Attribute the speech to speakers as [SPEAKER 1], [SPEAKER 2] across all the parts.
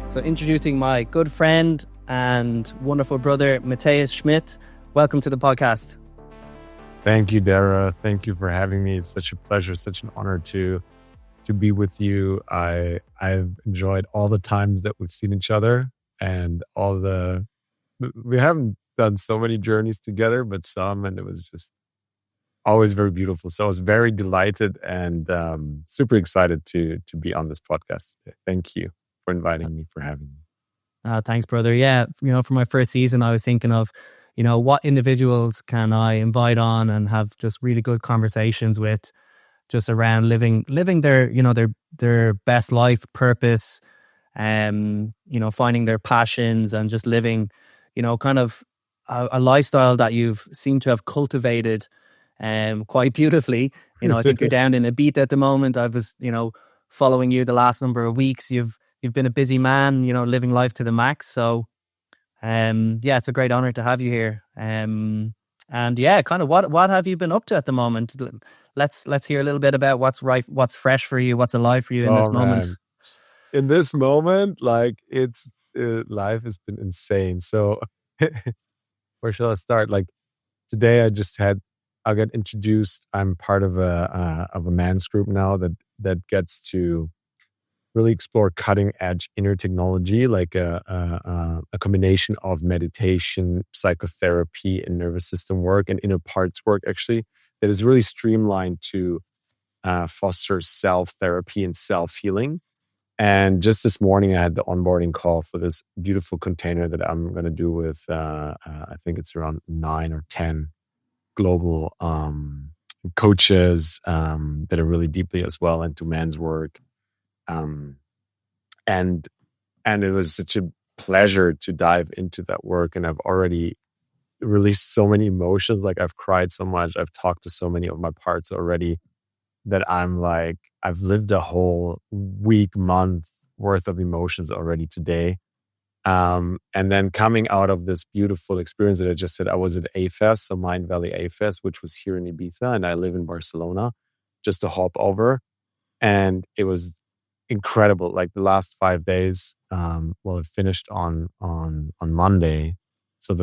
[SPEAKER 1] So introducing my good friend and wonderful brother, Matthias Schmitt. Welcome to the podcast.
[SPEAKER 2] Thank you, Dara. Thank you for having me. It's such a pleasure, such an honor to be with you. I've enjoyed all the times that we've seen each other and we haven't done so many journeys together, but some, and it was just always very beautiful. So I was very delighted and super excited to be on this podcast today. Thank you for inviting me, for having me.
[SPEAKER 1] Thanks, brother. Yeah, for my first season, I was thinking of, what individuals can I invite on and have just really good conversations with, just around living their, their best life purpose, finding their passions and just living, kind of a lifestyle that you've seemed to have cultivated quite beautifully. I think you're down in Ibiza at the moment. I was, following you the last number of weeks. You've been a busy man, living life to the max. So, it's a great honor to have you here. And yeah, kind of what have you been up to at the moment? Let's hear a little bit about what's fresh for you, what's alive for you in this moment.
[SPEAKER 2] Man. In this moment, like life has been insane. So where shall I start? Like today, I got introduced. I'm part of a man's group now that gets to really explore cutting edge inner technology, like a combination of meditation, psychotherapy, and nervous system work and inner parts work, actually, that is really streamlined to foster self-therapy and self-healing. And just this morning, I had the onboarding call for this beautiful container that I'm going to do with, I think it's around 9 or 10 global coaches that are really deeply as well into men's work. And it was such a pleasure to dive into that work. And I've already released so many emotions. Like I've cried so much. I've talked to so many of my parts already that I'm like, I've lived a whole month worth of emotions already today. And then coming out of this beautiful experience that I just said, I was at A-Fest, so Mind Valley A-Fest, which was here in Ibiza, and I live in Barcelona, just to hop over. And it was incredible. Like the last 5 days, it finished on Monday. So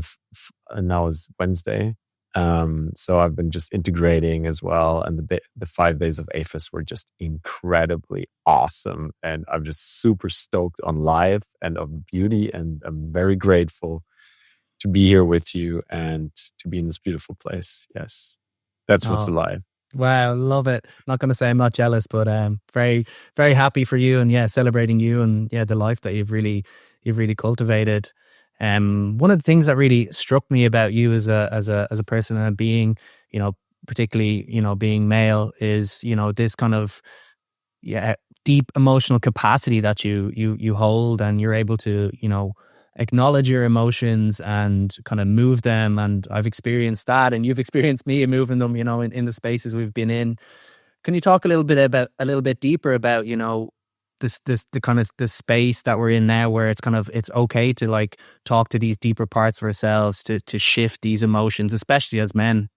[SPEAKER 2] and now is Wednesday. So I've been just integrating as well. And the 5 days of A-Fest were just incredibly awesome. And I'm just super stoked on life and of beauty. And I'm very grateful to be here with you and to be in this beautiful place. Yes, that's what's alive.
[SPEAKER 1] Wow, love it. Not going to say I'm not jealous, but very, very happy for you, and celebrating you and the life that you've really cultivated. One of the things that really struck me about you as a person and a being, particularly being male, is this kind of deep emotional capacity that you hold, and you're able to acknowledge your emotions and kind of move them. And I've experienced that, and you've experienced me moving them, in the spaces we've been in. Can you talk a little bit deeper about, the kind of the space that we're in now, where it's okay to like talk to these deeper parts of ourselves, to shift these emotions, especially as men?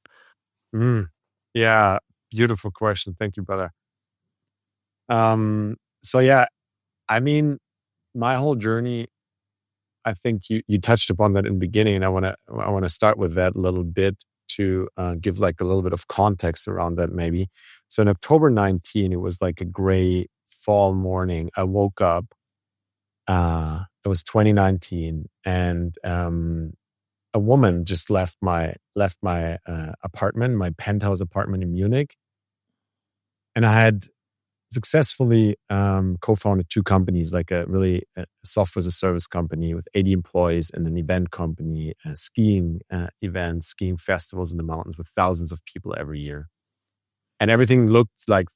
[SPEAKER 2] Yeah, beautiful question. Thank you, brother. So yeah, I mean, my whole journey, I think you touched upon that in the beginning, and I want to start with that a little bit to give like a little bit of context around that maybe. So in October 19, it was like a gray fall morning. I woke up. It was 2019, and a woman just left my apartment, my penthouse apartment in Munich, and I had successfully co-founded 2 companies, like a software as a service company with 80 employees and an event company, skiing events, skiing festivals in the mountains with thousands of people every year. And everything looked like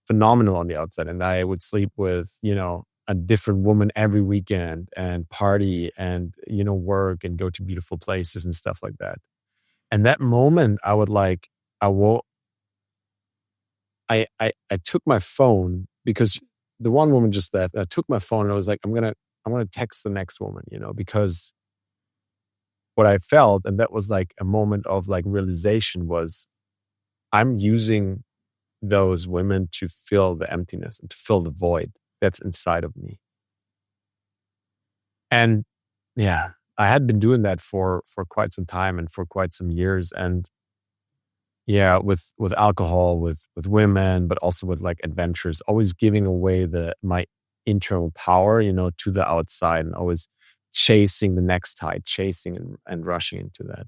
[SPEAKER 2] phenomenal on the outside. And I would sleep with, a different woman every weekend and party and, work and go to beautiful places and stuff like that. And that moment I took my phone, because the one woman just left. I took my phone and I was like, I'm gonna text the next woman, because what I felt, and that was like a moment of like realization, was I'm using those women to fill the emptiness and to fill the void that's inside of me. And yeah, I had been doing that for quite some time and for quite some years. And yeah, with alcohol, with women, but also with like adventures, always giving away the my internal power, to the outside, and always chasing the next tide, chasing and rushing into that.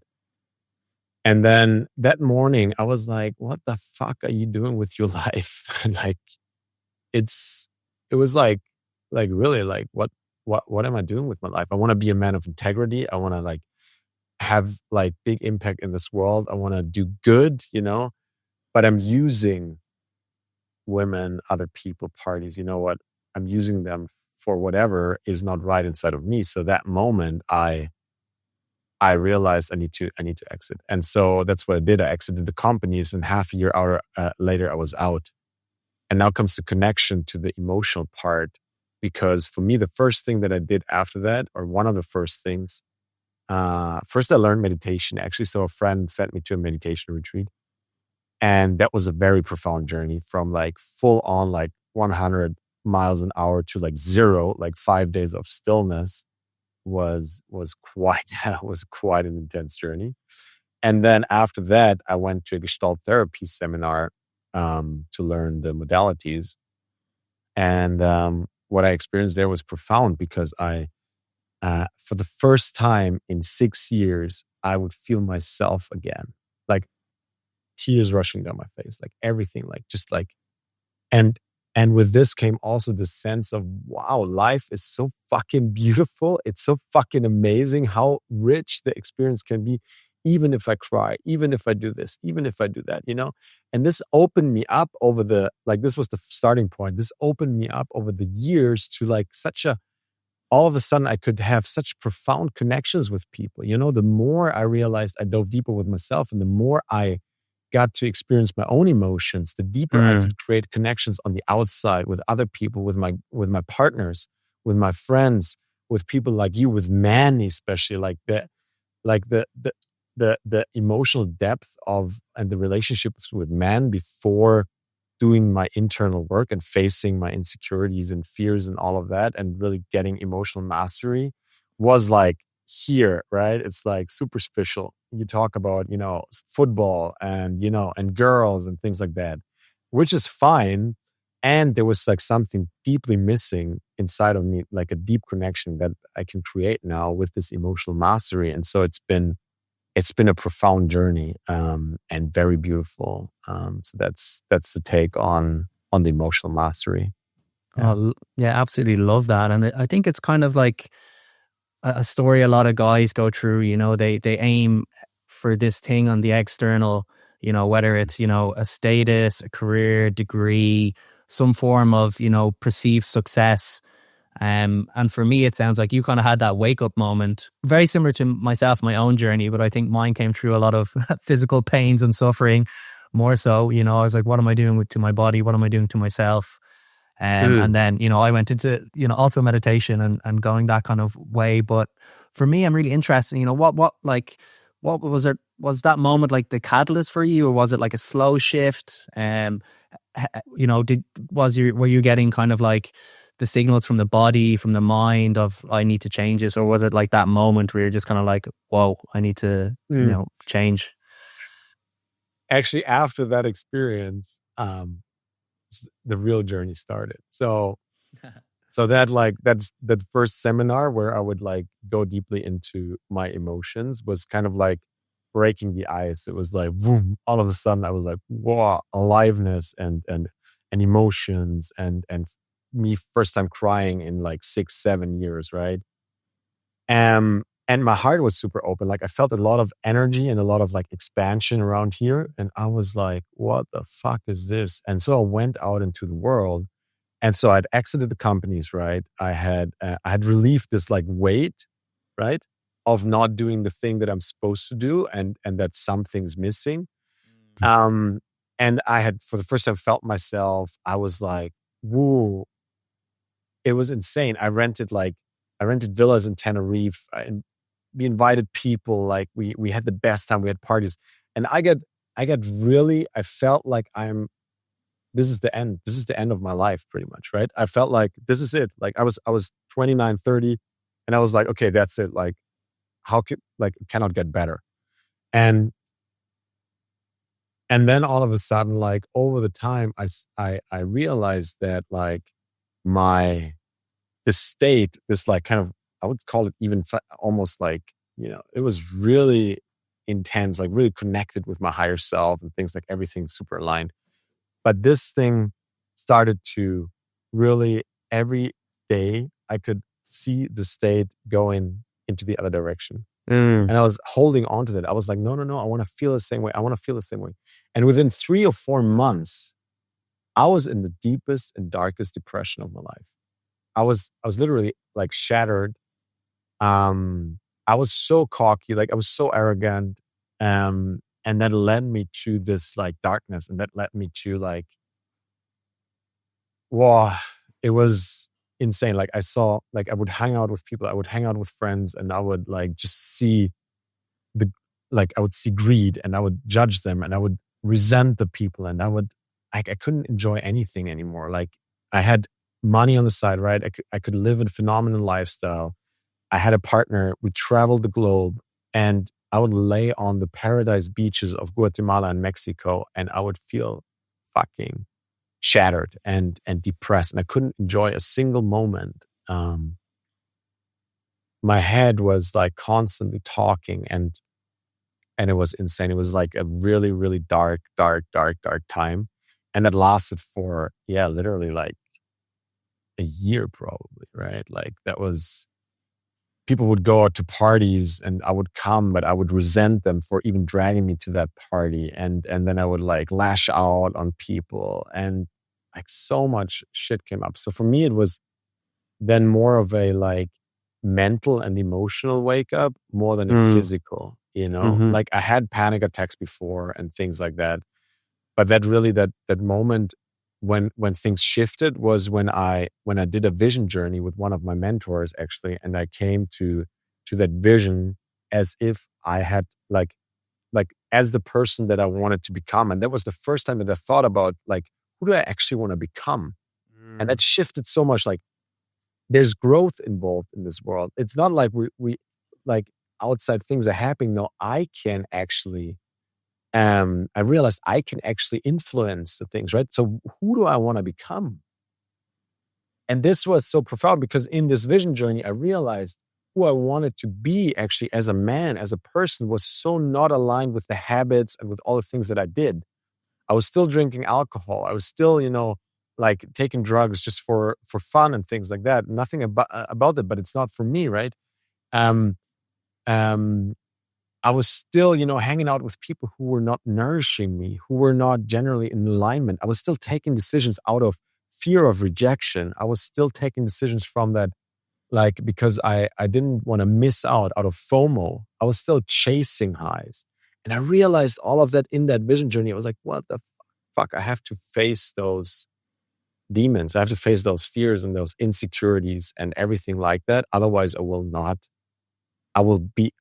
[SPEAKER 2] And then that morning, I was like, "What the fuck are you doing with your life?" And like, it's it was like really like what am I doing with my life? I want to be a man of integrity. I want to like have like big impact in this world. I want to do good, but I'm using women, other people, parties, you know what? I'm using them for whatever is not right inside of me. So that moment I realized I need to exit. And so that's what I did. I exited the companies, and half a year later I was out. And now comes the connection to the emotional part, because for me the first thing that I did after that, or one of the first things, first I learned meditation actually. So a friend sent me to a meditation retreat. And that was a very profound journey, from like full on like 100 miles an hour to like zero, like 5 days of stillness was quite was quite an intense journey. And then after that, I went to a Gestalt therapy seminar to learn the modalities. And what I experienced there was profound, because for the first time in 6 years, I would feel myself again, like tears rushing down my face, like everything, like just like, and and with this came also the sense of, wow, life is so fucking beautiful. It's so fucking amazing how rich the experience can be, even if I cry, even if I do this, even if I do that, And this opened me up over this was the starting point. This opened me up over the years to like all of a sudden I could have such profound connections with people. The more I realized, I dove deeper with myself, and the more I got to experience my own emotions, the deeper I
[SPEAKER 1] Mm.
[SPEAKER 2] could create connections on the outside with other people, with my partners, with my friends, with people like you, with men, especially like the emotional depth of and the relationships with men before doing my internal work and facing my insecurities and fears and all of that, and really getting emotional mastery was like here, right? It's like superficial. You talk about, football and, and girls and things like that, which is fine. And there was like something deeply missing inside of me, like a deep connection that I can create now with this emotional mastery. And so it's been a profound journey, and very beautiful. So that's the take on the emotional mastery. Yeah.
[SPEAKER 1] Yeah, absolutely love that. And I think it's kind of like a story a lot of guys go through. They aim for this thing on the external, whether it's, a status, a career, degree, some form of, perceived success. And for me, it sounds like you kind of had that wake up moment, very similar to myself, my own journey, but I think mine came through a lot of physical pains and suffering more so. I was like, what am I doing to my body? What am I doing to myself? And
[SPEAKER 2] Mm,
[SPEAKER 1] then, I went into, also meditation and going that kind of way. But for me, I'm really interested, what was it? Was that moment like the catalyst for you, or was it like a slow shift? Were you getting kind of like the signals from the body, from the mind of, I need to change this? Or was it like that moment where you're just kind of like, whoa, I need to,
[SPEAKER 2] mm.
[SPEAKER 1] change?
[SPEAKER 2] Actually, after that experience, the real journey started. So that's that first seminar where I would like go deeply into my emotions was kind of like breaking the ice. It was like, boom, all of a sudden I was like, wow, aliveness and emotions and me first time crying in like 6, 7 years, right? And my heart was super open. Like I felt a lot of energy and a lot of like expansion around here. And I was like, what the fuck is this? And so I went out into the world, and so I'd exited the companies, right? I had relieved this like weight, right, of not doing the thing that I'm supposed to do, and that something's missing. Um, and I had for the first time felt myself. I was like, whoa, it was insane. I rented villas in Tenerife, and we invited people. Like we had the best time. We had parties, and I felt like this is the end. This is the end of my life, pretty much, right? I felt like this is it. Like I was 29, 30, And I was like, okay, that's it. Like, how can, like, it cannot get better. And then all of a sudden, like over the time, I realized that like this state, this like kind of, I would call it even almost like, it was really intense, like really connected with my higher self and things, like everything super aligned. But this thing started to really, every day I could see the state going into the other direction.
[SPEAKER 1] Mm.
[SPEAKER 2] And I was holding on to that. I was like, no, no, no, I want to feel the same way. I want to feel the same way. And within 3 or 4 months, I was in the deepest and darkest depression of my life. I was literally like shattered. I was so cocky, like I was so arrogant. And that led me to this like darkness. And that led me to like, wow, it was insane. Like I saw, like I would hang out with people, I would hang out with friends, and I would like just see the, like I would see greed, and I would judge them, and I would resent the people, and I couldn't enjoy anything anymore. Like I had money on the side, right? I could live a phenomenal lifestyle. I had a partner. We traveled the globe, and I would lay on the paradise beaches of Guatemala and Mexico, and I would feel fucking shattered and depressed, and I couldn't enjoy a single moment. My head was like constantly talking, and it was insane. It was like a really, really dark time, and that lasted for literally like a year, probably, right? Like that was, people would go out to parties and I would come, but I would resent them for even dragging me to that party. And then I would like lash out on people, and like so much shit came up. So for me, it was then more of a like mental and emotional wake up more than a physical,
[SPEAKER 1] Mm-hmm.
[SPEAKER 2] like I had panic attacks before and things like that. But that really, that moment when things shifted was when I did a vision journey with one of my mentors, actually, and I came to that vision as if I had like as the person that I wanted to become. And that was the first time that I thought about like, who do I actually want to become? And that shifted so much. Like there's growth involved in this world. It's not like we like outside things are happening. No, I can actually I realized I can actually influence the things, right? So who do I want to become? And this was so profound because in this vision journey, I realized who I wanted to be actually as a man, as a person, was so not aligned with the habits and with all the things that I did. I was still drinking alcohol. I was still, like taking drugs just for fun and things like that. Nothing about it, but it's not for me, right? Um, um, I was still, hanging out with people who were not nourishing me, who were not generally in alignment. I was still taking decisions out of fear of rejection. I was still taking decisions from that, like, because I didn't want to miss out of FOMO. I was still chasing highs. And I realized all of that in that vision journey. I was like, what the fuck? I have to face those demons. I have to face those fears and those insecurities and everything like that. Otherwise, I will not. I will be.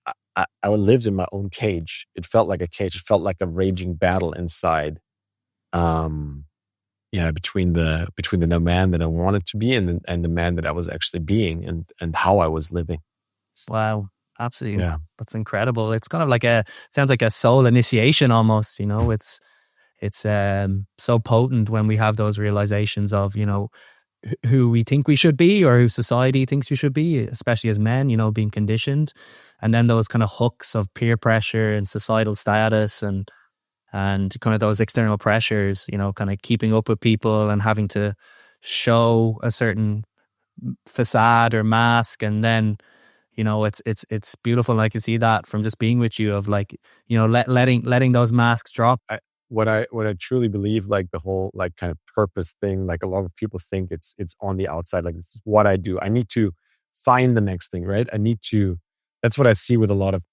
[SPEAKER 2] I lived in my own cage. It felt like a cage. It felt like a raging battle inside. Between the man that I wanted to be and the man that I was actually being, and how I was living.
[SPEAKER 1] Wow. Absolutely.
[SPEAKER 2] Yeah.
[SPEAKER 1] That's incredible. It's kind of sounds like a soul initiation almost, it's so potent when we have those realizations of, who we think we should be or who society thinks we should be, especially as men, being conditioned. And then those kind of hooks of peer pressure and societal status and kind of those external pressures, kind of keeping up with people and having to show a certain facade or mask. And then, it's beautiful. And I can see that from just being with you of like, letting those masks drop.
[SPEAKER 2] What I truly believe, like the whole like kind of purpose thing, like a lot of people think it's on the outside, like this is what I do. I need to find the next thing, right? That's what I see with a lot of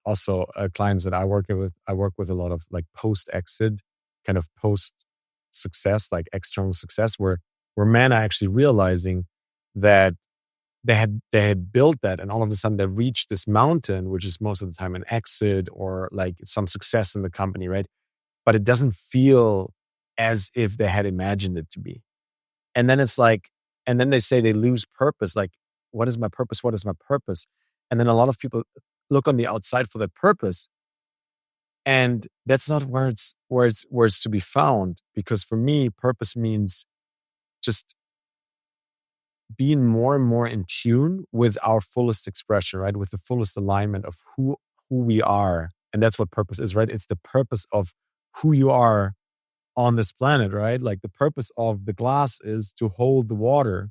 [SPEAKER 2] also clients that I work with. I work with a lot of like post-exit, kind of post-success, like external success, where men are actually realizing that they had built that, and all of a sudden they reached this mountain, which is most of the time an exit or like some success in the company, right? But it doesn't feel as if they had imagined it to be. And then it's like, and then they say they lose purpose. Like what is my purpose? What is my purpose? And then a lot of people look on the outside for their purpose. And that's not where it's to be found. Because for me, purpose means just being more and more in tune with our fullest expression, right? With the fullest alignment of who we are. And that's what purpose is, right? It's the purpose of who you are on this planet, right? Like the purpose of the glass is to hold the water.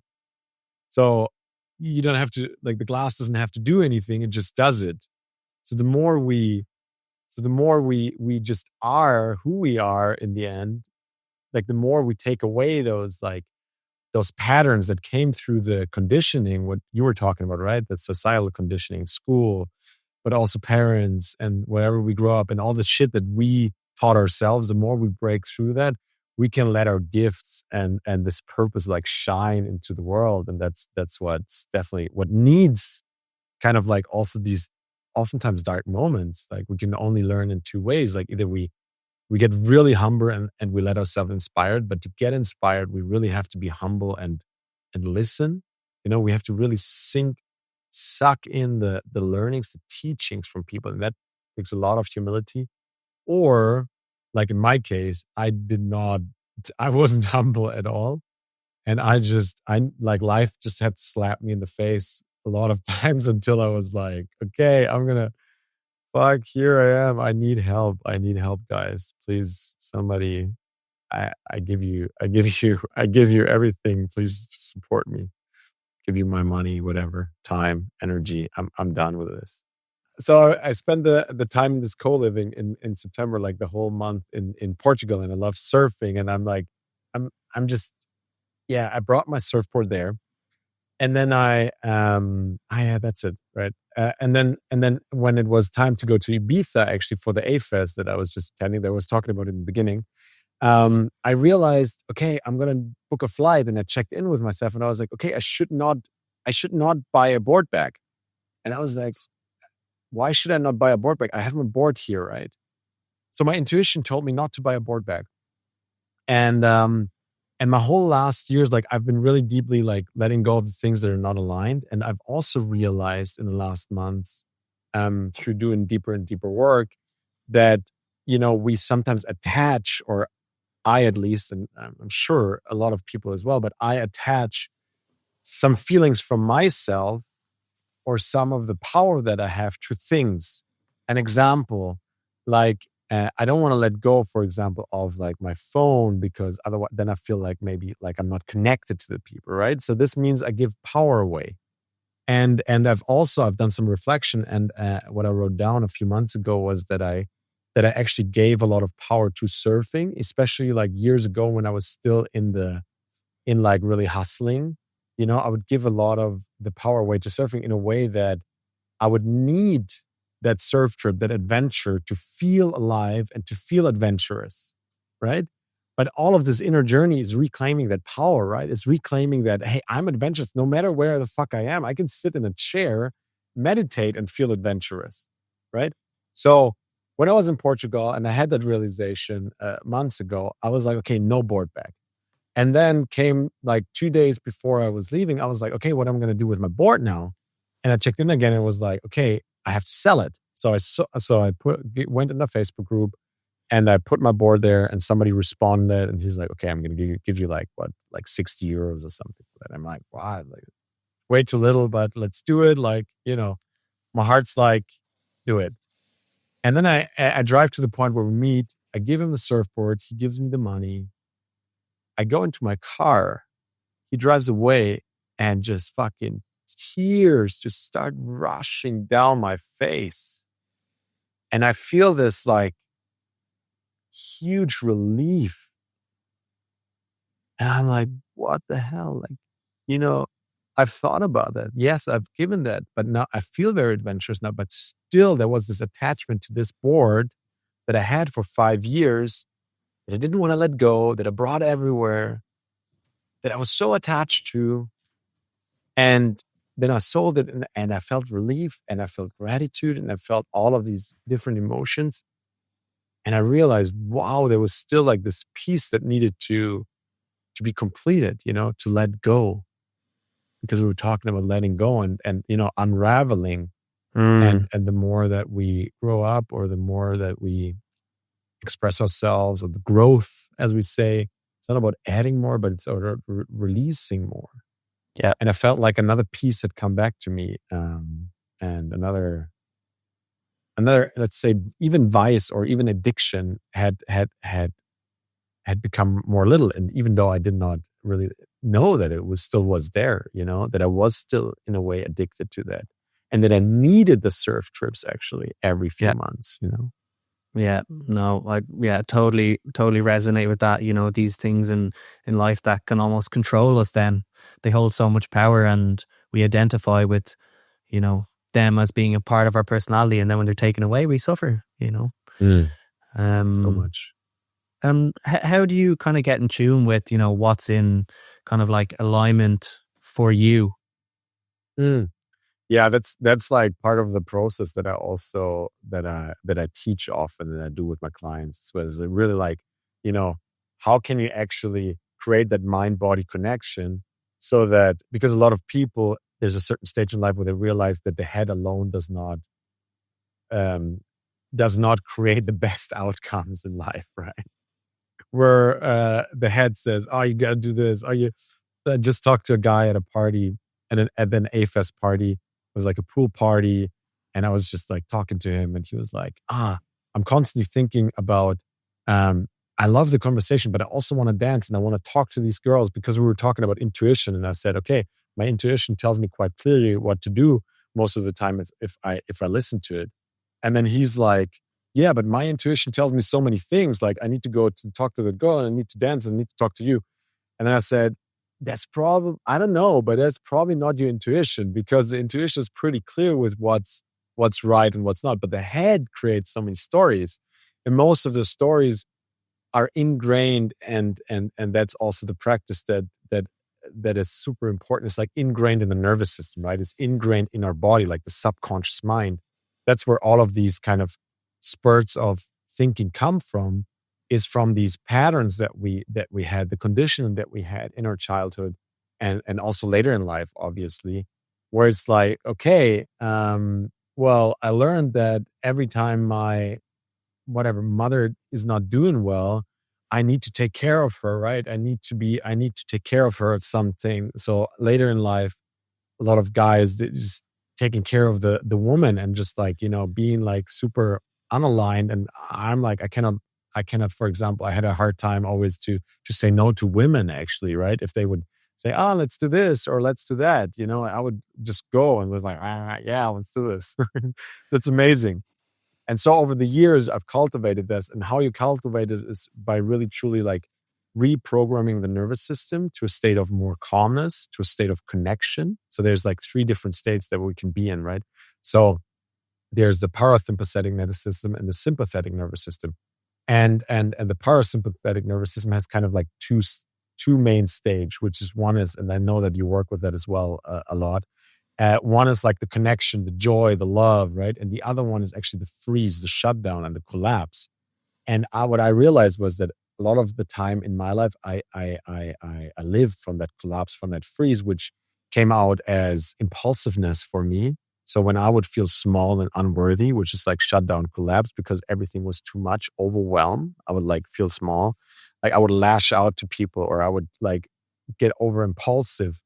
[SPEAKER 2] So you don't have to, like, the glass doesn't have to do anything, it just does it. So the more we just are who we are in the end, like the more we take away those patterns that came through the conditioning, what you were talking about, right? The societal conditioning, school, but also parents and wherever we grow up and all the shit that we taught ourselves, the more we break through that, we can let our gifts and this purpose like shine into the world. And that's what's definitely what needs kind of like also these oftentimes dark moments. Like we can only learn in two ways. Like either we get really humble and we let ourselves inspired, but to get inspired, we really have to be humble and listen. You know, we have to really suck in the learnings, the teachings from people. And that takes a lot of humility. Or like in my case, I wasn't humble at all. And I like life just had slapped me in the face a lot of times until I was like, okay, fuck, here I am. I need help. I need help, guys. Please, somebody, I give you everything. Please support me. Give you my money, whatever, time, energy. I'm done with this. So I spent the time in this co-living in September, like the whole month in Portugal, and I love surfing. And I'm like, I'm just, yeah, I brought my surfboard there. And then yeah, that's it, right? And then when it was time to go to Ibiza, actually for the A-Fest that I was just attending, that I was talking about in the beginning, I realized, okay, I'm gonna book a flight, and I checked in with myself, and I was like, okay, I should not buy a board bag, and I was like, why should I not buy a board bag? I have my board here, right? So my intuition told me not to buy a board bag, and my whole last years, like I've been really deeply like letting go of the things that are not aligned. And I've also realized in the last months, through doing deeper and deeper work, that, you know, we sometimes attach, or I at least, and I'm sure a lot of people as well, but I attach some feelings from myself or some of the power that I have to things. An example, like I don't want to let go, for example, of like my phone, because otherwise then I feel like maybe like I'm not connected to the people, right? So this means I give power away. And I've done some reflection, and what I wrote down a few months ago was that I actually gave a lot of power to surfing, especially like years ago when I was still in like really hustling. You know, I would give a lot of the power away to surfing in a way that I would need that surf trip, that adventure, to feel alive and to feel adventurous, right? But all of this inner journey is reclaiming that power, right? It's reclaiming that, hey, I'm adventurous no matter where the fuck I am. I can sit in a chair, meditate, and feel adventurous, right? So when I was in Portugal and I had that realization months ago, I was like, okay, no board bag. And then came like 2 days before I was leaving, I was like, okay, what am I going to do with my board now? And I checked in again and was like, okay, I have to sell it. So I went in a Facebook group and I put my board there, and somebody responded, and he's like, okay, I'm going to give you like 60 euros or something for that. I'm like, wow, like way too little, but let's do it. Like, you know, my heart's like, do it. And then I drive to the point where we meet. I give him the surfboard. He gives me the money. I go into my car. He drives away, and just fucking tears just start rushing down my face. And I feel this like huge relief. And I'm like, what the hell? Like, you know, I've thought about that. Yes, I've given that, but now I feel very adventurous now. But still, there was this attachment to this board that I had for 5 years that I didn't want to let go, that I brought everywhere, that I was so attached to. And then I sold it, and I felt relief, and I felt gratitude, and I felt all of these different emotions. And I realized, wow, there was still like this piece that needed to be completed, you know, to let go. because we were talking about letting go and unraveling.
[SPEAKER 1] Mm.
[SPEAKER 2] And the more that we grow up, or the more that we express ourselves, or the growth, as we say, it's not about adding more, but it's about releasing more.
[SPEAKER 1] Yeah.
[SPEAKER 2] And I felt like another piece had come back to me, and another, let's say, even vice or even addiction had become more little. And even though I did not really know that it was there, that I was still in a way addicted to that, and that I needed the surf trips actually every few
[SPEAKER 1] Yeah.
[SPEAKER 2] months.
[SPEAKER 1] Yeah, no, totally, totally resonate with that. These things in life that can almost control us, then they hold so much power, and we identify with, them as being a part of our personality. And then when they're taken away, we suffer.
[SPEAKER 2] Mm, so
[SPEAKER 1] Um,
[SPEAKER 2] much.
[SPEAKER 1] how do you kind of get in tune with, what's in kind of like alignment for you?
[SPEAKER 2] Mm. Yeah, that's like part of the process that I also that I teach often, and I do with my clients. So it's really like, you know, how can you actually create that mind body connection, so that, because a lot of people, there's a certain stage in life where they realize that the head alone um does not create the best outcomes in life, right? Where the head says, "Oh, you got to do this. Oh, you." I just talked to a guy at a party, at an A-Fest party. It was like a pool party, and I was just like talking to him, and he was like, I'm constantly thinking about. Um, I love the conversation, but I also want to dance and I want to talk to these girls, because we were talking about intuition, and I said, okay, my intuition tells me quite clearly what to do most of the time, if I listen to it. And then he's like, yeah, but my intuition tells me so many things. Like, I need to go to talk to the girl, and I need to dance, and I need to talk to you. And then I said, that's probably, I don't know, but that's probably not your intuition, because the intuition is pretty clear with what's right and what's not. But the head creates so many stories. And most of the stories are ingrained, and that's also the practice that is super important. It's like ingrained in the nervous system, right? It's ingrained in our body, like the subconscious mind. That's where all of these kind of spurts of thinking come from, is from these patterns that we had, the conditioning that we had in our childhood, and also later in life, obviously, where it's like, okay, well, I learned that every time my whatever mother is not doing well, I need to take care of her, right? I need to take care of her at something. So later in life, a lot of guys, they just taking care of the woman, and just like, being like super unaligned. And I'm like, I cannot, for example, I had a hard time always to say no to women, actually, right? If they would say, oh, let's do this or let's do that, I would just go and was like, yeah, let's do this. That's amazing. And so over the years, I've cultivated this. And how you cultivate it is by really truly like reprogramming the nervous system to a state of more calmness, to a state of connection. So there's like three different states that we can be in, right? So there's the parasympathetic nervous system and the sympathetic nervous system. And the parasympathetic nervous system has kind of like two main stage, which is, one is, and I know that you work with that as well, a lot. One is like the connection, the joy, the love, right? And the other one is actually the freeze, the shutdown, and the collapse. And what I realized was that a lot of the time in my life, I lived from that collapse, from that freeze, which came out as impulsiveness for me. So when I would feel small and unworthy, which is like shutdown, collapse, because everything was too much, overwhelmed, I would like feel small. Like I would lash out to people, or I would like get over impulsive.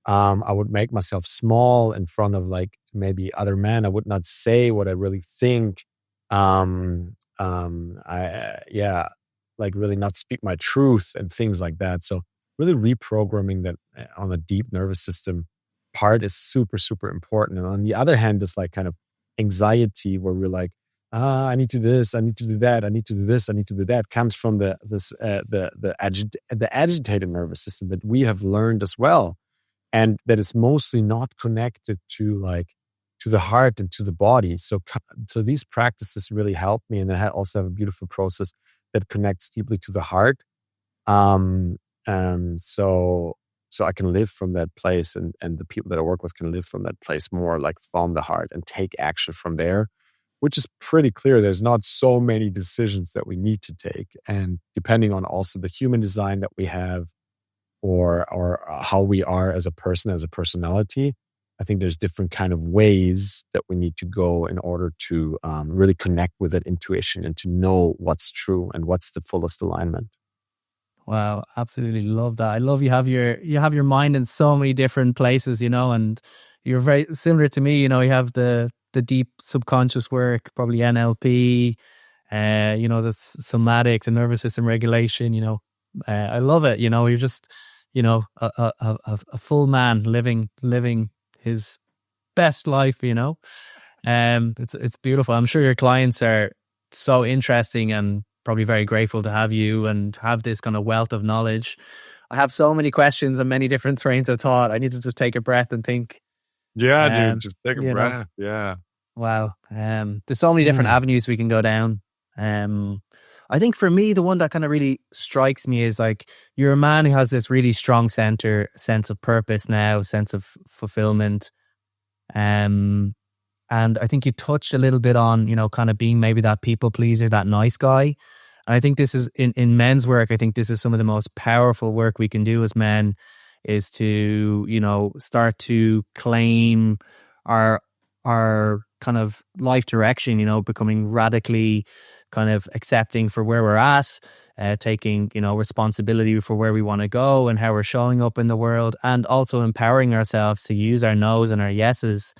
[SPEAKER 2] I would make myself small in front of like maybe other men. I would not say what I really think. Yeah, like really not speak my truth and things like that. So really reprogramming that on the deep nervous system part is super, super important. And on the other hand, is like kind of anxiety, where we're like, I need to do this, I need to do that, I need to do this, I need to do that, comes from the agitated nervous system that we have learned as well, and that is mostly not connected to like to the heart and to the body. So these practices really help me, and I also have a beautiful process that connects deeply to the heart. Um, so I can live from that place, and the people that I work with can live from that place more like from the heart and take action from there, which is pretty clear. There's not so many decisions that we need to take, and depending on also the human design that we have, or how we are as a person, as a personality. I think there's different kind of ways that we need to go in order to really connect with that intuition and to know what's true and what's the fullest alignment.
[SPEAKER 1] Wow, absolutely love that. I love you have your mind in so many different places, and you're very similar to me. You have the deep subconscious work, probably NLP, the somatic, the nervous system regulation. I love it. You're just a full man living his best life. It's beautiful. I'm sure your clients are so interesting and probably very grateful to have you and have this kind of wealth of knowledge. I have so many questions and many different trains of thought. I need to just take a breath and think.
[SPEAKER 2] Yeah, dude, just take a
[SPEAKER 1] you know,
[SPEAKER 2] breath. Yeah.
[SPEAKER 1] Wow. There's so many different avenues we can go down. I think for me, the one that kind of really strikes me is like you're a man who has this really strong sense of purpose now, sense of fulfillment. And I think you touched a little bit on, kind of being maybe that people pleaser, that nice guy. And I think this is in men's work. I think this is some of the most powerful work we can do as men is to, start to claim our kind of life direction, becoming radically kind of accepting for where we're at, taking, responsibility for where we want to go and how we're showing up in the world, and also empowering ourselves to use our no's and our yeses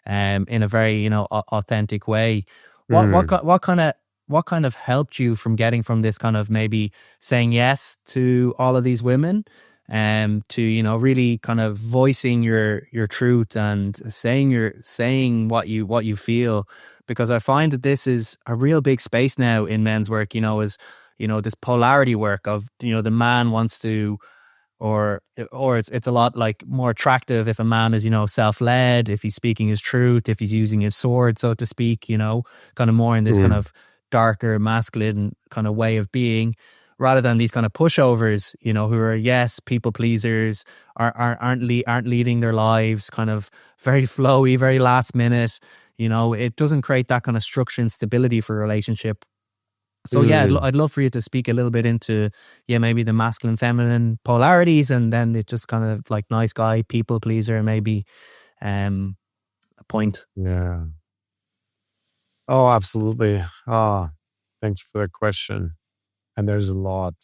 [SPEAKER 1] in a very, authentic way. What kind of helped you from getting from this kind of maybe saying yes to all of these women to really kind of voicing your truth and saying what you feel? Because I find that this is a real big space now in men's work, is this polarity work of the man wants to, or it's a lot like more attractive if a man is self-led, if he's speaking his truth, if he's using his sword, so to speak, kind of more in this kind of darker masculine kind of way of being, rather than these kind of pushovers, who are people pleasers, aren't leading their lives, kind of very flowy, very last minute. It doesn't create that kind of structure and stability for a relationship. So I'd love for you to speak a little bit into maybe the masculine feminine polarities, and then it just kind of like nice guy, people pleaser, maybe a point.
[SPEAKER 2] Yeah. Oh, absolutely. Oh, thank you for that question. And there's a lot.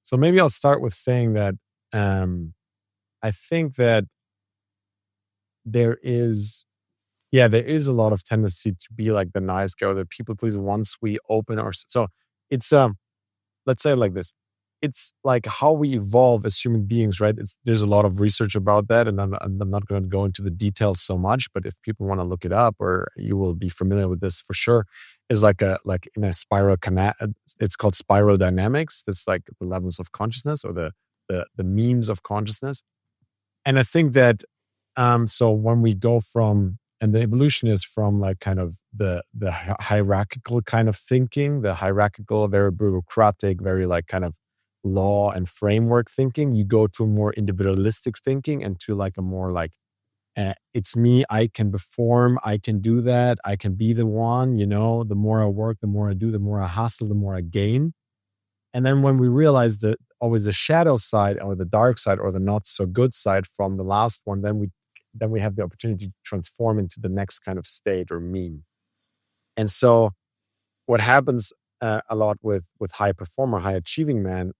[SPEAKER 2] So maybe I'll start with saying that I think that there is a lot of tendency to be like the nice guy or the people pleaser once we open our. So it's let's say it like this. It's like how we evolve as human beings, right? There's a lot of research about that, and I'm not going to go into the details so much. But if people want to look it up, or you will be familiar with this for sure, is like in a spiral it's called spiral dynamics. That's like the levels of consciousness or the memes of consciousness. And I think that so when we go from, and the evolution is from like kind of the hierarchical kind of thinking, the hierarchical, very bureaucratic, very like kind of law and framework thinking, you go to a more individualistic thinking and to like a more like, it's me, I can perform, I can do that, I can be the one, the more I work, the more I do, the more I hustle, the more I gain. And then when we realize that always the shadow side or the dark side or the not so good side from the last one, then we have the opportunity to transform into the next kind of state or meme. And so what happens a lot with high performer, high achieving men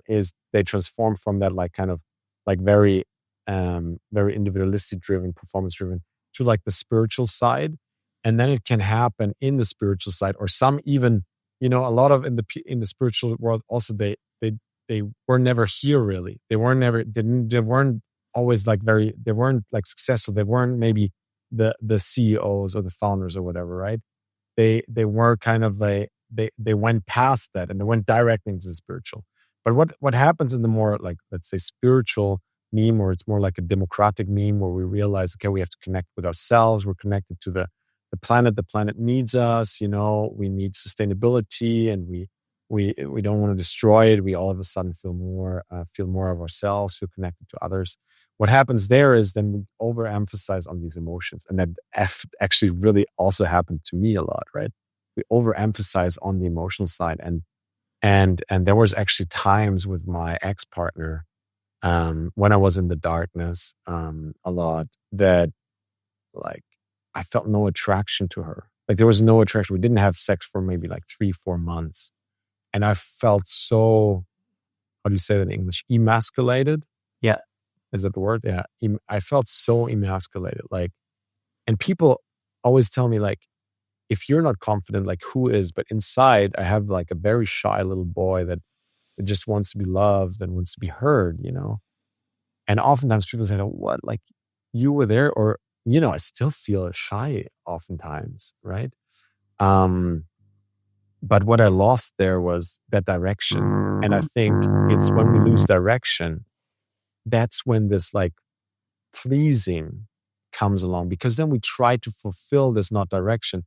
[SPEAKER 2] is they transform from that like kind of like very individualistic driven, performance driven to like the spiritual side. And then it can happen in the spiritual side, or some even, a lot of in the spiritual world also they were never here really. They weren't always like they weren't like successful. They weren't maybe the CEOs or the founders or whatever, right? They were kind of they went past that and they went directly into the spiritual. But what happens in the more like, let's say, spiritual meme, or it's more like a democratic meme where we realize, okay, we have to connect with ourselves. We're connected to the planet. The planet needs us, we need sustainability, and we don't want to destroy it. We all of a sudden feel more of ourselves, feel connected to others. What happens there is then we overemphasize on these emotions. And that actually really also happened to me a lot, right? We overemphasize on the emotional side. And And there was actually times with my ex-partner, when I was in the darkness, a lot, that like I felt no attraction to her. Like there was no attraction. We didn't have sex for maybe like 3-4 months. And I felt so, how do you say that in English? Emasculated?
[SPEAKER 1] Yeah.
[SPEAKER 2] Is that the word? Yeah. I felt so emasculated. Like, and people always tell me like, if you're not confident, like who is? But inside I have like a very shy little boy that just wants to be loved and wants to be heard, you know? And oftentimes people say, oh, what? Like you were there, or, you know, I still feel shy oftentimes. Right. But what I lost there was that direction. And I think it's when we lose direction, that's when this like pleasing comes along, because then we try to fulfill this not direction.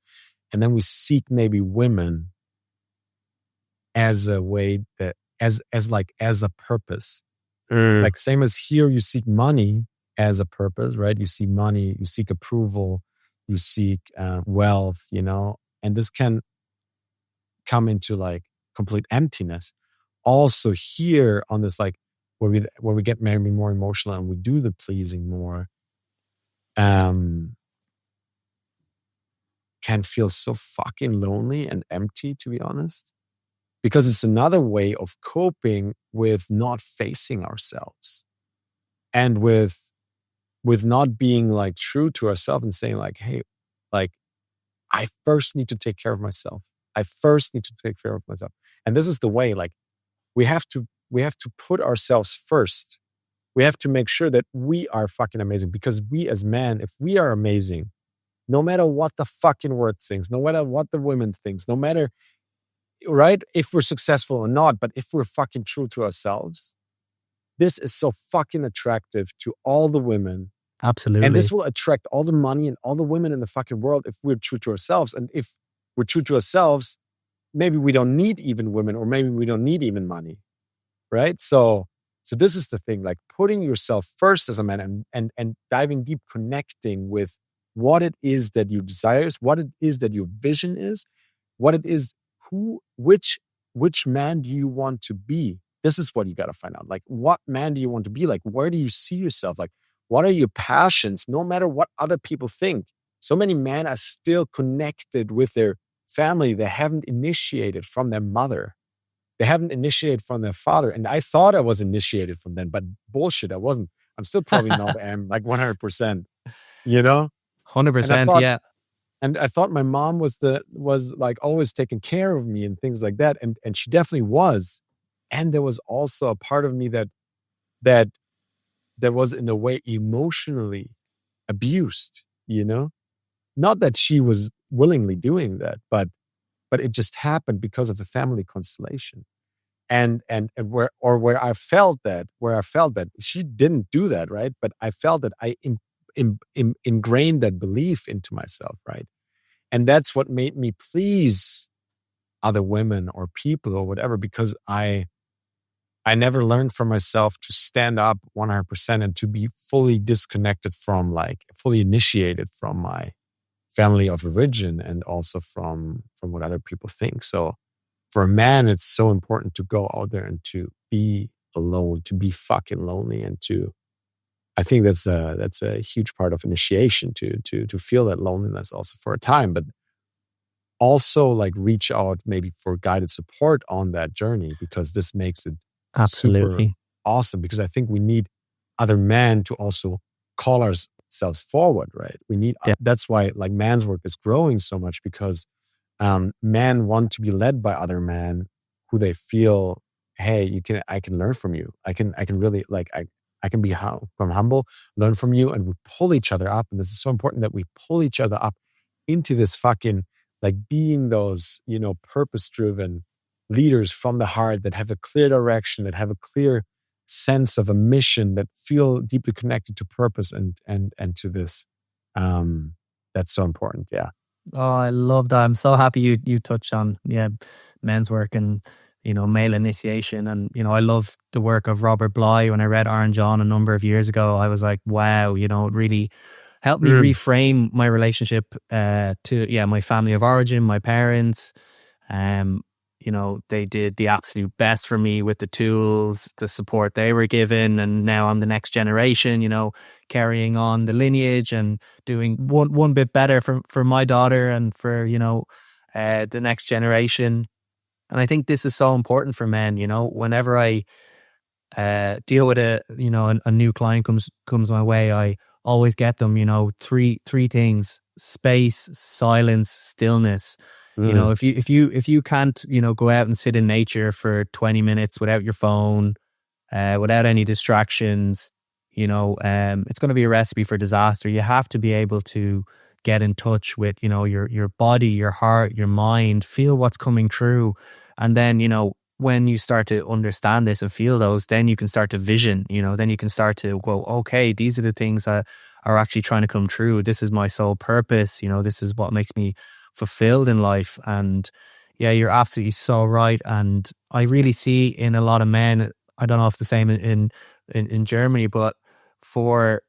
[SPEAKER 2] And then we seek maybe women as a way that, as a purpose. Like same as here, you seek money as a purpose, right? You seek money, you seek approval, you seek wealth, you know, and this can come into like complete emptiness. Also here on this, like where we get maybe more emotional and we do the pleasing more, can feel so fucking lonely and empty, to be honest, because it's another way of coping with not facing ourselves and with not being like true to ourselves and saying like, hey, like I first need to take care of myself. I first need to take care of myself. And this is the way, like we have to put ourselves first. We have to make sure that we are fucking amazing, because we as men, if we are amazing, no matter what the fucking world thinks, no matter what the women thinks, no matter, right, if we're successful or not, but if we're fucking true to ourselves, this is so fucking attractive to all the women.
[SPEAKER 1] Absolutely.
[SPEAKER 2] And this will attract all the money and all the women in the fucking world if we're true to ourselves. And if we're true to ourselves, maybe we don't need even women, or maybe we don't need even money. Right? So this is the thing, like putting yourself first as a man and diving deep, connecting with what it is that you desire, what it is that your vision is, what it is, which man do you want to be? This is what you got to find out. Like, what man do you want to be? Like, where do you see yourself? Like, what are your passions? No matter what other people think. So many men are still connected with their family. They haven't initiated from their mother. They haven't initiated from their father. And I thought I was initiated from them, but bullshit, I wasn't. I'm still probably not am like 100%, you know?
[SPEAKER 1] 100%, yeah.
[SPEAKER 2] And I thought my mom was like always taking care of me and things like that. And she definitely was. And there was also a part of me that was in a way emotionally abused, you know? Not that she was willingly doing that, but it just happened because of the family constellation. And where I felt that she didn't do that, right? But I felt that I ingrained that belief into myself, right? And that's what made me please other women or people or whatever, because I never learned for myself to stand up 100% and to be fully disconnected from, like fully initiated from my family of origin and also from what other people think. So for a man, it's so important to go out there and to be alone, to be fucking lonely, and I think that's a huge part of initiation to feel that loneliness also for a time, but also like reach out maybe for guided support on that journey, because this makes it
[SPEAKER 1] absolutely
[SPEAKER 2] super awesome. Because I think we need other men to also call ourselves forward, right? We need, that's why like man's work is growing so much, because men want to be led by other men who they feel, hey, I can learn from you. I can really like, I can become humble, learn from you, and we pull each other up. And this is so important that we pull each other up into this fucking, like being those, you know, purpose-driven leaders from the heart that have a clear direction, that have a clear sense of a mission, that feel deeply connected to purpose and to this. That's so important. Yeah.
[SPEAKER 1] Oh, I love that. I'm so happy you touched on men's work and, you know, male initiation. And, you know, I love the work of Robert Bly. When I read Orange John a number of years ago, I was like, wow, you know, it really helped me reframe my relationship to my family of origin, my parents, they did the absolute best for me with the tools, the support they were given. And now I'm the next generation, carrying on the lineage and doing one bit better for my daughter and for, the next generation. And I think this is so important for men, whenever I deal with a new client comes my way, I always get them, three things: space, silence, stillness.
[SPEAKER 2] Mm,
[SPEAKER 1] If you can't, go out and sit in nature for 20 minutes without your phone, without any distractions, it's going to be a recipe for disaster. You have to be able to get in touch with, your body, your heart, your mind, feel what's coming through. And then, when you start to understand this and feel those, then you can start to vision, then you can start to go, okay, these are the things that are actually trying to come true. This is my sole purpose. This is what makes me fulfilled in life. And yeah, you're absolutely so right. And I really see in a lot of men, I don't know if the same in Germany, but for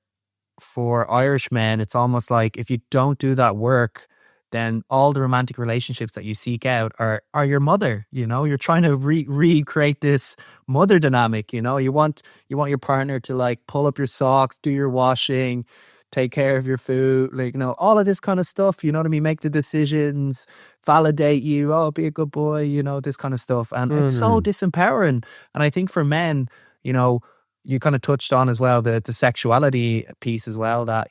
[SPEAKER 1] Irish men, it's almost like if you don't do that work, then all the romantic relationships that you seek out are your mother. You're trying to recreate this mother dynamic. You want your partner to like pull up your socks, do your washing, take care of your food, like all of this kind of stuff. You know what I mean? Make the decisions, validate you. Oh, be a good boy. This kind of stuff, and it's so
[SPEAKER 2] mm,
[SPEAKER 1] disempowering. And I think for men, you know you kind of touched on as well the sexuality piece as well, that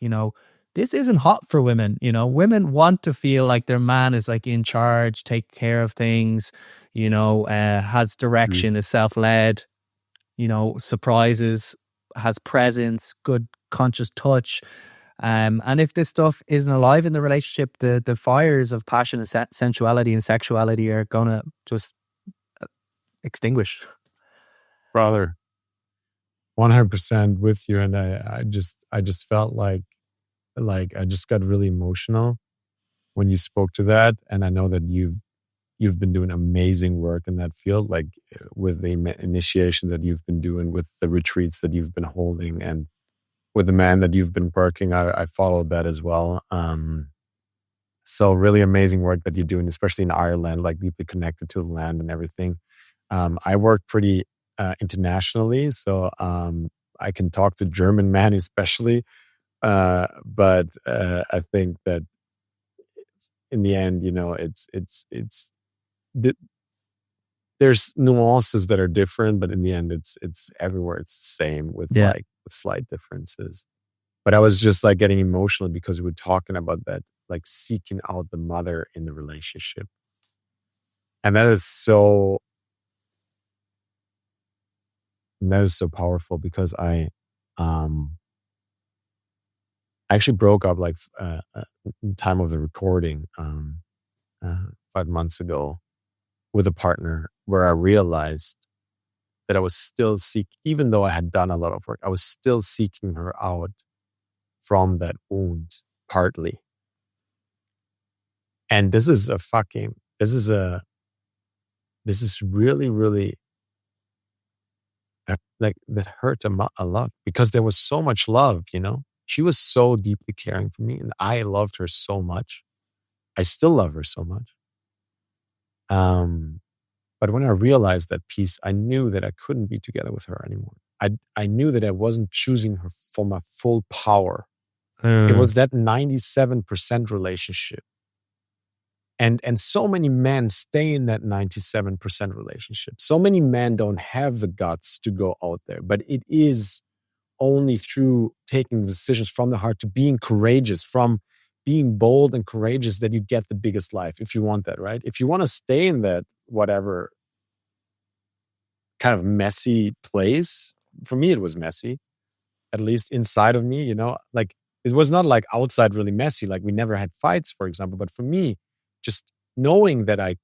[SPEAKER 1] this isn't hot for women. Women want to feel like their man is like in charge, take care of things, has
[SPEAKER 2] mm.
[SPEAKER 1] direction, is self-led, surprises, has presence, good conscious touch. And if this stuff isn't alive in the relationship, the fires of passion and sensuality and sexuality are gonna just extinguish.
[SPEAKER 2] Brother, 100% with you. And I just felt like I just got really emotional when you spoke to that. And I know that you've been doing amazing work in that field, like with the initiation that you've been doing, with the retreats that you've been holding, and with the man that you've been working. I followed that as well. So really amazing work that you're doing, especially in Ireland, like deeply connected to the land and everything. I work pretty internationally, so I can talk to German men especially. But I think that in the end, it's th- there's nuances that are different, but in the end, it's everywhere. It's the same with
[SPEAKER 1] Yeah.
[SPEAKER 2] with slight differences. But I was just like getting emotional because we were talking about that, like seeking out the mother in the relationship, and that is so powerful because um, I actually broke up like in time of the recording 5 months ago with a partner where I realized that I was still even though I had done a lot of work, I was still seeking her out from that wound partly. And this is really, really like that hurt a lot because there was so much love, She was so deeply caring for me and I loved her so much. I still love her so much. Um, but when I realized that piece, I knew that I couldn't be together with her anymore. I knew that I wasn't choosing her for my full power. It
[SPEAKER 1] Mm.
[SPEAKER 2] was that 97% relationship. And so many men stay in that 97% relationship. So many men don't have the guts to go out there, but it is only through taking decisions from the heart, to being courageous, from being bold and courageous, that you get the biggest life, if you want that, right? If you want to stay in that whatever kind of messy place, for me it was messy, at least inside of me, like it was not like outside really messy, like we never had fights, for example, but for me, just knowing that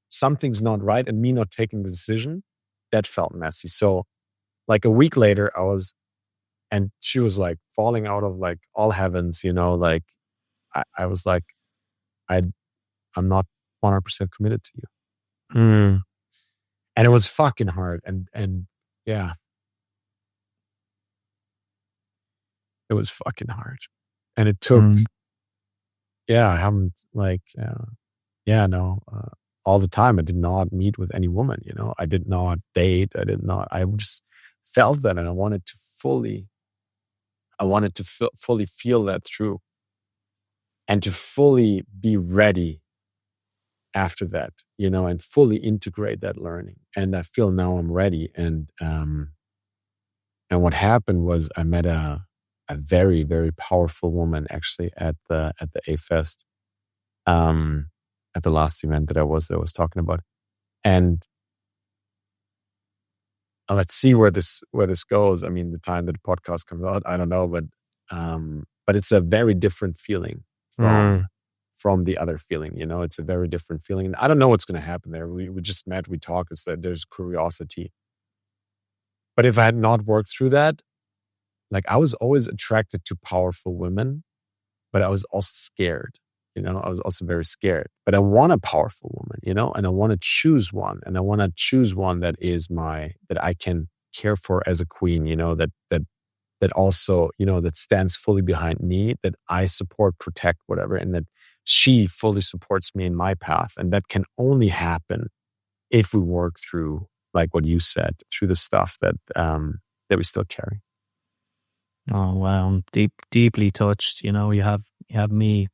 [SPEAKER 2] something's not right and me not taking the decision, that felt messy. So like a week later, and she was like falling out of like all heavens, like I was like, I, I'm not 100% committed to you.
[SPEAKER 1] Mm.
[SPEAKER 2] And it was fucking hard. And yeah, it was fucking hard. And it took,
[SPEAKER 1] Mm.
[SPEAKER 2] yeah, I haven't like, yeah, no. all the time. I did not meet with any woman, you know, I did not date. I just felt that. And I wanted to fully feel that through and to fully be ready after that, you know, and fully integrate that learning. And I feel now I'm ready. And what happened was I met a very, very powerful woman actually at the A Fest, at the last event that I was talking about. And let's see where this goes. I mean, the time that the podcast comes out, I don't know, but it's a very different feeling from the other feeling. You know, it's a very different feeling. And I don't know what's going to happen there. We just met, we talked, and said there's curiosity. But if I had not worked through that, like I was always attracted to powerful women, but I was also scared. You know, I was also very scared. But I want a powerful woman, you know, and I want to choose one. And I want to choose one that I can care for as a queen, you know, that also, you know, that stands fully behind me, that I support, protect, whatever, and that she fully supports me in my path. And that can only happen if we work through, like what you said, through the stuff that we still carry.
[SPEAKER 1] Oh wow, I'm deeply touched. You know, you have me,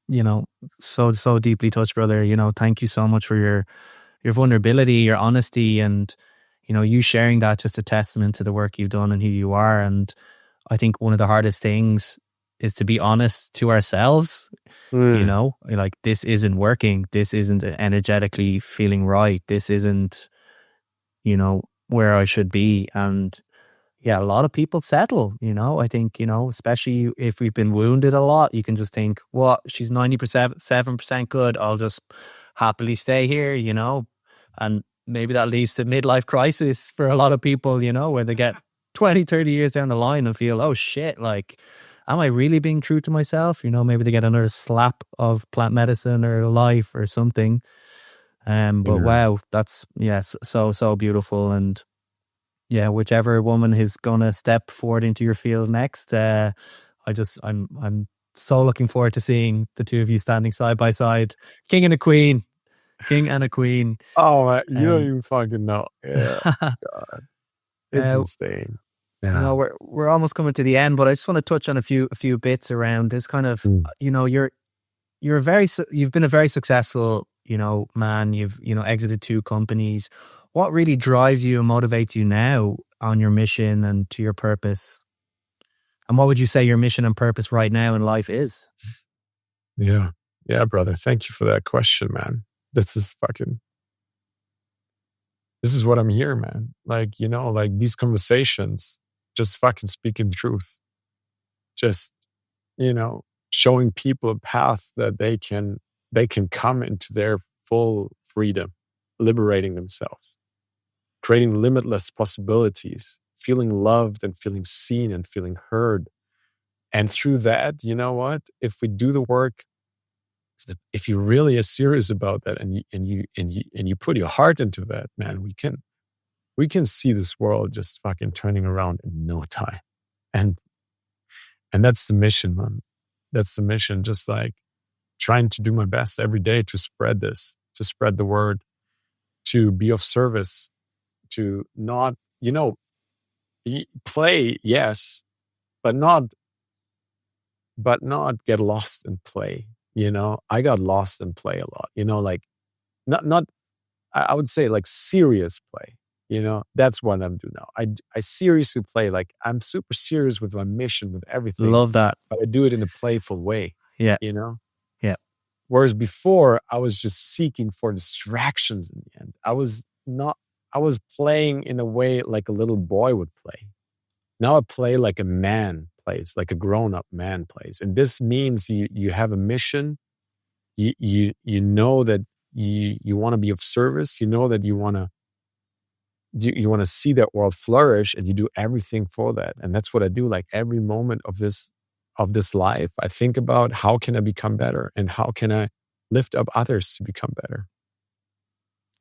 [SPEAKER 1] you know, so deeply touched, brother. You know, thank you so much for your vulnerability, your honesty, and you know, you sharing that, just a testament to the work you've done and who you are. And I think one of the hardest things is to be honest to ourselves. You know, like this isn't working. This isn't energetically feeling right. This isn't, you know, where I should be. And yeah, a lot of people settle, you know. I think, you know, especially if we've been wounded a lot, you can just think, well, she's 97% good. I'll just happily stay here, you know. And maybe that leads to midlife crisis for a lot of people, you know, where they get 20, 30 years down the line and feel, oh shit, like, am I really being true to myself? You know, maybe they get another slap of plant medicine or life or something. But wow, that's, yes, so beautiful. And yeah, whichever woman is gonna step forward into your field next, I'm so looking forward to seeing the two of you standing side by side, king and a queen.
[SPEAKER 2] Oh, you don't even fucking know. Yeah, God, it's insane. Yeah.
[SPEAKER 1] You know, we're almost coming to the end, but I just want to touch on a few bits around this kind of. You know, you've been a very successful, you know, man. You've, you know, exited 2 companies. What really drives you and motivates you now on your mission and to your purpose? And what would you say your mission and purpose right now in life is?
[SPEAKER 2] Yeah, brother. Thank you for that question, man. This is what I'm here, man. Like, you know, like these conversations, just fucking speaking the truth. Just, you know, showing people a path that they can come into their full freedom, liberating themselves, creating limitless possibilities, feeling loved and feeling seen and feeling heard. And through that, you know what? If we do the work, if you really are serious about that and you put your heart into that, man, we can see this world just fucking turning around in no time. And that's the mission, man. That's the mission. Just like trying to do my best every day to spread this, to spread the word, to be of service, to not, you know, play, yes, but not get lost in play. You know, I got lost in play a lot, you know, like not, I would say like serious play, you know, that's what I'm doing now. I seriously play, like I'm super serious with my mission, with everything.
[SPEAKER 1] Love that.
[SPEAKER 2] But I do it in a playful way.
[SPEAKER 1] Yeah.
[SPEAKER 2] You know?
[SPEAKER 1] Yeah.
[SPEAKER 2] Whereas before I was just seeking for distractions in the end. I was playing in a way like a little boy would play. Now I play like a man plays, like a grown-up man plays. And this means you have a mission. You know that you want to be of service. You know that you want to see that world flourish, and you do everything for that. And that's what I do. Like every moment of this life, I think about how can I become better and how can I lift up others to become better.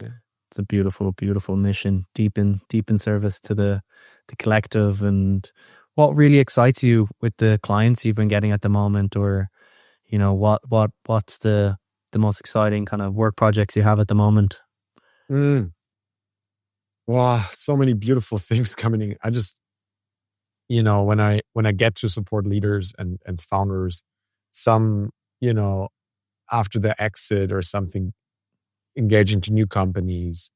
[SPEAKER 2] Yeah.
[SPEAKER 1] It's a beautiful, beautiful mission, deep in service to the collective. And what really excites you with the clients you've been getting at the moment, or, you know, what's the the most exciting kind of work projects you have at the moment?
[SPEAKER 2] Mm. Wow, so many beautiful things coming in. I just, when I get to support leaders and founders, some, you know, after the exit or something, engage into new companies.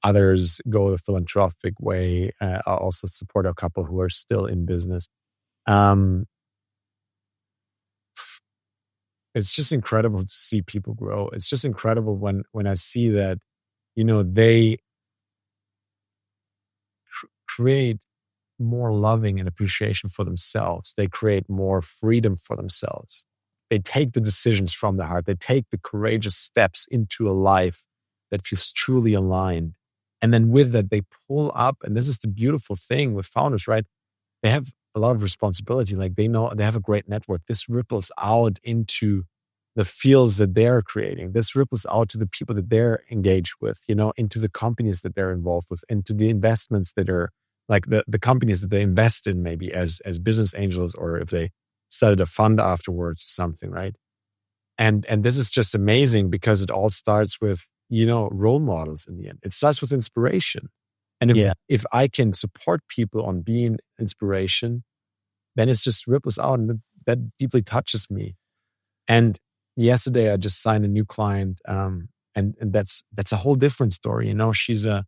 [SPEAKER 2] Others go the philanthropic way. I also support a couple who are still in business. Um, it's just incredible to see people grow. It's just incredible when I see that, they create more loving and appreciation for themselves. They create more freedom for themselves. They take the decisions from the heart. They take the courageous steps into a life that feels truly aligned. And then with that, they pull up. And this is the beautiful thing with founders, right? They have a lot of responsibility. Like they know they have a great network. This ripples out into the fields that they're creating. This ripples out to the people that they're engaged with, into the companies that they're involved with, into the investments that are like the companies that they invest in, maybe as business angels, or if they started a fund afterwards or something, right? And this is just amazing because it all starts with, role models in the end. It starts with inspiration. And
[SPEAKER 1] Yeah.
[SPEAKER 2] if I can support people on being inspiration, then it's just ripples out, and that deeply touches me. And yesterday I just signed a new client, and that's a whole different story. She's a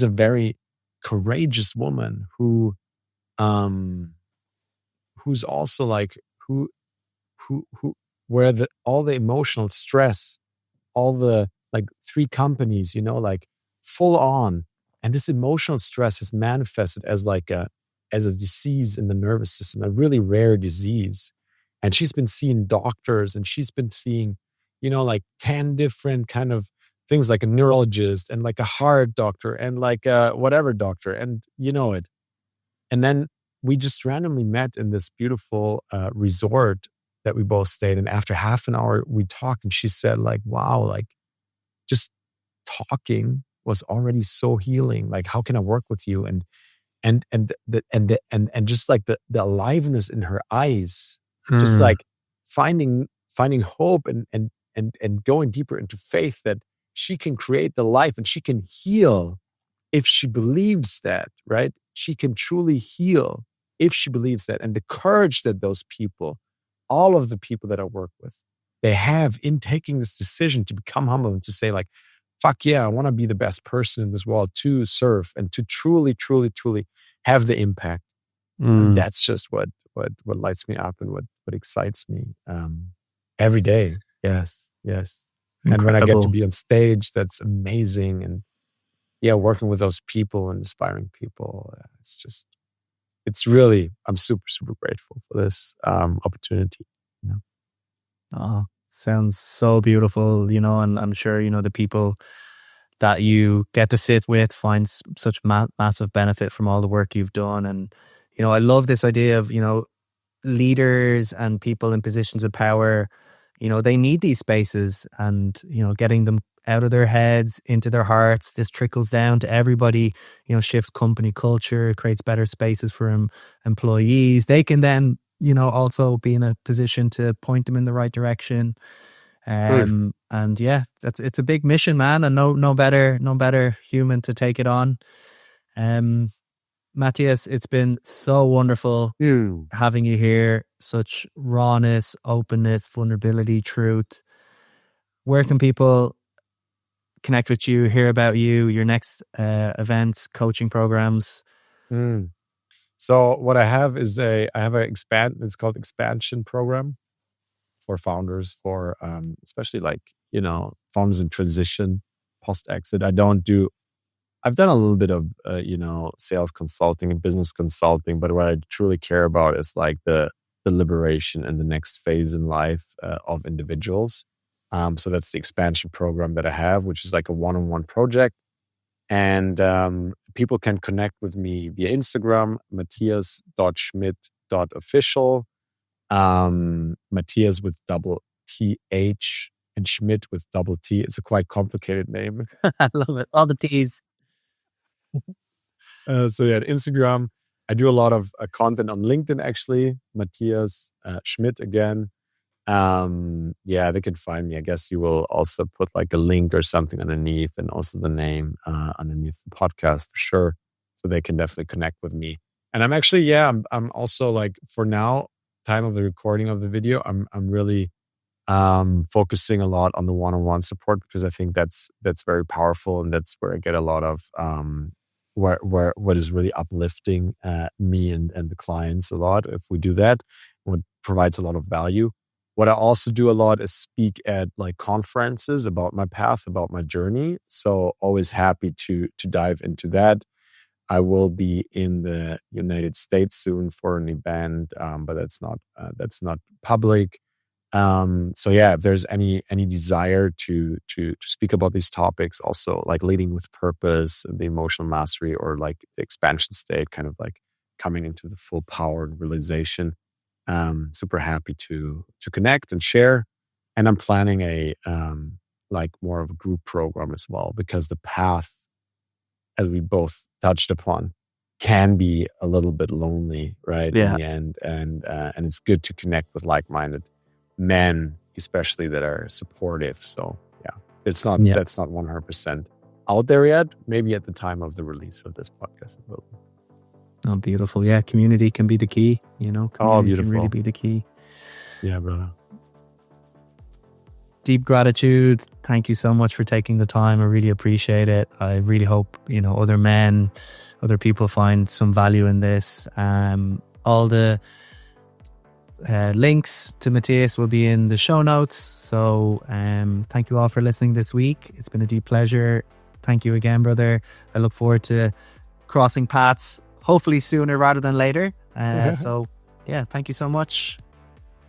[SPEAKER 2] very courageous woman um who's also like who where all the emotional stress, all the like 3 companies, like full on. And this emotional stress has manifested as as a disease in the nervous system, a really rare disease. And she's been seeing doctors, and she's been seeing, like 10 different kind of things, like a neurologist and like a heart doctor and like a whatever doctor. And it. And then we just randomly met in this beautiful resort that we both stayed in. After half an hour, we talked, and she said, like, wow, like just talking was already so healing. Like, how can I work with you? And just like the aliveness in her eyes, just
[SPEAKER 1] Hmm.
[SPEAKER 2] like finding hope and going deeper into faith that she can create the life and she can heal if she believes that, right? She can truly heal if she believes that. And the courage that those people, all of the people that I work with, they have in taking this decision to become humble and to say, like, fuck yeah, I want to be the best person in this world to serve and to truly, truly, truly have the impact. And
[SPEAKER 1] Mm.
[SPEAKER 2] that's just what lights me up and what excites me every day. Yes, yes. And when I get to
[SPEAKER 1] Incredible.
[SPEAKER 2] be on stage, that's amazing. And yeah, working with those people and inspiring people, it's really, I'm super, super grateful for this opportunity. Yeah.
[SPEAKER 1] Oh, sounds so beautiful, and I'm sure, the people that you get to sit with find such massive benefit from all the work you've done. And, I love this idea of, leaders and people in positions of power, they need these spaces and, getting them out of their heads into their hearts. This trickles down to everybody, shifts company culture, creates better spaces for employees. They can then, also be in a position to point them in the right direction.
[SPEAKER 2] Mm.
[SPEAKER 1] And yeah, it's a big mission, man, and no better human to take it on. Um, Matthias, it's been so wonderful
[SPEAKER 2] Mm.
[SPEAKER 1] having you here. Such rawness, openness, vulnerability, truth. Where can people connect with you, hear about you, your next events, coaching programs?
[SPEAKER 2] Mm. So what I have is I have it's called expansion program for founders, for especially like, founders in transition, post exit. I've done a little bit of, sales consulting and business consulting, but what I truly care about is like the liberation and the next phase in life of individuals. So that's the expansion program that I have, which is like a one-on-one project. And people can connect with me via Instagram, matthias.schmitt.official, Matthias with double TH and Schmidt with double T. It's a quite complicated name.
[SPEAKER 1] I love it. All the T's.
[SPEAKER 2] So yeah, Instagram. I do a lot of content on LinkedIn, actually. Matthias Schmitt again. Yeah, they can find me. I guess you will also put like a link or something underneath, and also the name underneath the podcast for sure, so they can definitely connect with me. And I'm actually, yeah, I'm also like, for now, time of the recording of the video, I'm really focusing a lot on the one-on-one support, because I think that's very powerful, and that's where I get a lot of where what is really uplifting me and the clients a lot. If we do that, what provides a lot of value. What I also do a lot is speak at like conferences about my path, about my journey. So always happy to dive into that. I will be in the United States soon for an event, but that's not public. So yeah, if there's any desire to speak about these topics, also like leading with purpose, the emotional mastery, or like the expansion state, kind of like coming into the full power and realization, super happy to connect and share. And I'm planning a like more of a group program as well, because the path, as we both touched upon, can be a little bit lonely, right? In
[SPEAKER 1] Yeah.
[SPEAKER 2] the end, and it's good to connect with like-minded men, especially that are supportive. So yeah, that's not 100% out there yet. Maybe at the time of the release of this podcast, it will be.
[SPEAKER 1] Oh, beautiful. Yeah, community can be the key. Community can really be the key.
[SPEAKER 2] Yeah, brother.
[SPEAKER 1] Deep gratitude. Thank you so much for taking the time. I really appreciate it. I really hope, other men, other people find some value in this. All the links to Matthias will be in the show notes. So thank you all for listening this week. It's been a deep pleasure. Thank you again, brother. I look forward to crossing paths, hopefully sooner rather than later. So yeah, thank you so much.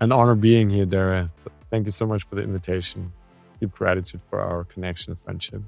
[SPEAKER 2] An honor being here, Dara. Thank you so much for the invitation. Deep gratitude for our connection and friendship.